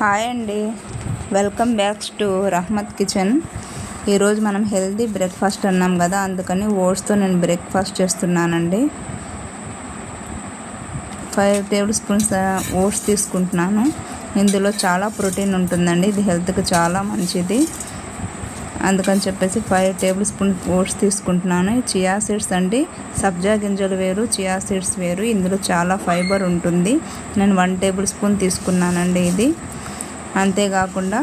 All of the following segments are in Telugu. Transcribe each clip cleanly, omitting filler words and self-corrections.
హాయ్ అండి, welcome back to Rahmat kitchen. ఈరోజు మనం హెల్తీ బ్రేక్ఫాస్ట్ అన్నాం కదా, అందుకని ఓట్స్తో నేను బ్రేక్ఫాస్ట్ చేస్తున్నానండి. 5 టేబుల్ స్పూన్స్ ఓట్స్ తీసుకుంటున్నాను. ఇందులో చాలా ప్రోటీన్ ఉంటుందండి, ఇది హెల్త్కి చాలా మంచిది. అందుకని చెప్పేసి 5 టేబుల్ స్పూన్ ఓట్స్ తీసుకుంటున్నాను. చియా సీడ్స్ అండి, సబ్జా గింజలు వేరు, చియా సీడ్స్ వేరు. ఇందులో చాలా ఫైబర్ ఉంటుంది. నేను 1 టేబుల్ స్పూన్ తీసుకున్నానండి. ఇది అంతేకాకుండా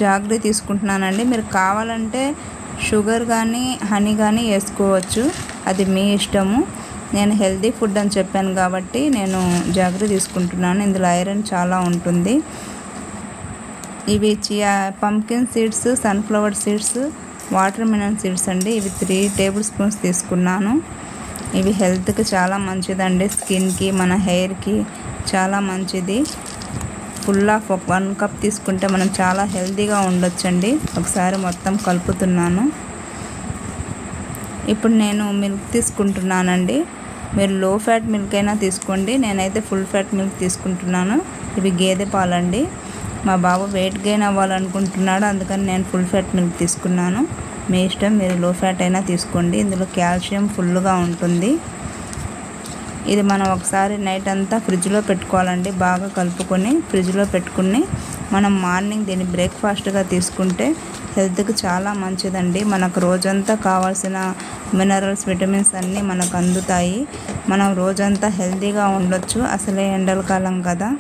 జాగ్రీ తీసుకుంటున్నానండి. మీరు కావాలంటే షుగర్ కానీ హనీ కానీ వేసుకోవచ్చు, అది మీ ఇష్టము. నేను హెల్తీ ఫుడ్ అని చెప్పాను కాబట్టి నేను జాగ్రీ తీసుకుంటున్నాను. ఇందులో ఐరన్ చాలా ఉంటుంది. ఇవి pumpkin seeds, sunflower seeds, water melon seeds అండి. ఇవి 3 టేబుల్ స్పూన్స్ తీసుకున్నాను. ఇవి హెల్త్కి చాలా మంచిదండి, స్కిన్కి, మన హెయిర్కి చాలా మంచిది. ఫుల్ ఆఫ్ 1 కప్ తీసుకుంటే మనం చాలా హెల్తీగా ఉండొచ్చండి. ఒకసారి మొత్తం కలుపుతున్నాను. ఇప్పుడు నేను మిల్క్ తీసుకుంటున్నానండి. మీరు లో ఫ్యాట్ మిల్క్ అయినా తీసుకోండి, నేనైతే ఫుల్ ఫ్యాట్ మిల్క్ తీసుకుంటున్నాను. ఇవి గేదె పాలండి. మా బాబు వెయిట్ గెయిన్ అవ్వాలనుకుంటున్నాడు, అందుకని నేను ఫుల్ ఫ్యాట్ మిల్క్ తీసుకున్నాను. మీ ఇష్టం, మీరు లో ఫ్యాట్ అయినా తీసుకోండి. ఇందులో కాల్షియం ఫుల్గా ఉంటుంది. ఇది మనం ఒకసారి నైట్ అంతా ఫ్రిడ్జ్లో పెట్టుకోవాలండి. బాగా కలుపుకొని ఫ్రిడ్జ్లో పెట్టుకుని మనం మార్నింగ్ దీన్ని బ్రేక్ఫాస్ట్గా తీసుకుంటే హెల్త్కి చాలా మంచిదండి. మనకు రోజంతా కావాల్సిన మినరల్స్, విటమిన్స్ అన్నీ మనకు అందుతాయి. మనం రోజంతా హెల్తీగా ఉండొచ్చు. అసలే ఎండల కాలం కదా.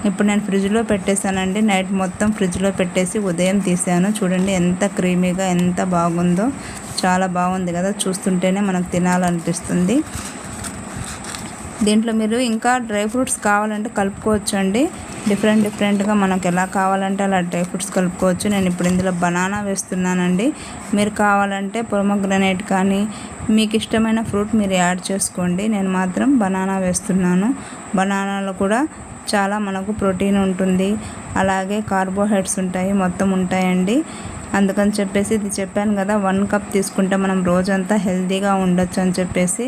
ఇప్పుడు నేను ఫ్రిడ్జ్లో పెట్టేశానండి. నైట్ మొత్తం ఫ్రిడ్జ్లో పెట్టేసి ఉదయం తీసాను. చూడండి ఎంత క్రీమీగా, ఎంత బాగుందో. చాలా బాగుంది కదా, చూస్తుంటేనే మనకు తినాలనిపిస్తుంది. దీంట్లో మీరు ఇంకా డ్రై ఫ్రూట్స్ కావాలంటే కలుపుకోవచ్చు అండి. డిఫరెంట్గా మనకు ఎలా కావాలంటే అలా డ్రై ఫ్రూట్స్ కలుపుకోవచ్చు. నేను ఇప్పుడు ఇందులో బనానా వేస్తున్నానండి. మీరు కావాలంటే పొమోగ్రనేట్ కానీ మీకు ఇష్టమైన ఫ్రూట్ మీరు యాడ్ చేసుకోండి. నేను మాత్రం బనానా వేస్తున్నాను. బనానాలో కూడా చాలా మనకు ప్రోటీన్ ఉంటుంది, అలాగే కార్బోహైడ్రేట్స్ ఉంటాయి, మొత్తం ఉంటాయండి. అందుకని చెప్పేసి ఇది చెప్పాను కదా, 1 కప్ తీసుకుంటే మనం రోజంతా హెల్తీగా ఉండొచ్చు అని చెప్పేసి.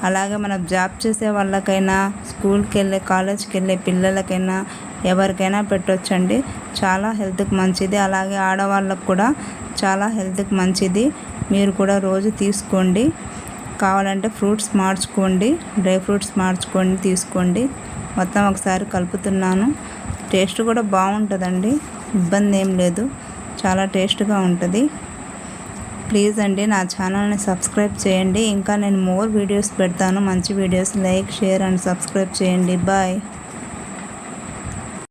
అలాగే మనం జాబ్ చేసే వాళ్ళకైనా, స్కూల్కి వెళ్ళే, కాలేజ్కి వెళ్ళే పిల్లలకైనా ఎవరికైనా పెట్టొచ్చండి. చాలా హెల్త్కి మంచిది. అలాగే ఆడవాళ్ళకు కూడా చాలా హెల్త్కి మంచిది. మీరు కూడా రోజు తీసుకోండి. కావాలంటే ఫ్రూట్స్ మార్చుకోండి, డ్రై ఫ్రూట్స్ మార్చుకోండి, తీసుకోండి. మొత్తం ఒకసారి కలుపుతున్నాను. టేస్ట్ కూడా బాగుంటుందండి, ఇబ్బంది ఏం లేదు, చాలా టేస్ట్గా ఉంటుంది. ప్లీజ్ అండి నా ఛానల్ని సబ్స్క్రైబ్ చేయండి. ఇంకా నేను మోర్ వీడియోస్ పెడతాను, మంచి videos. Like, share and subscribe చేయండి. బాయ్.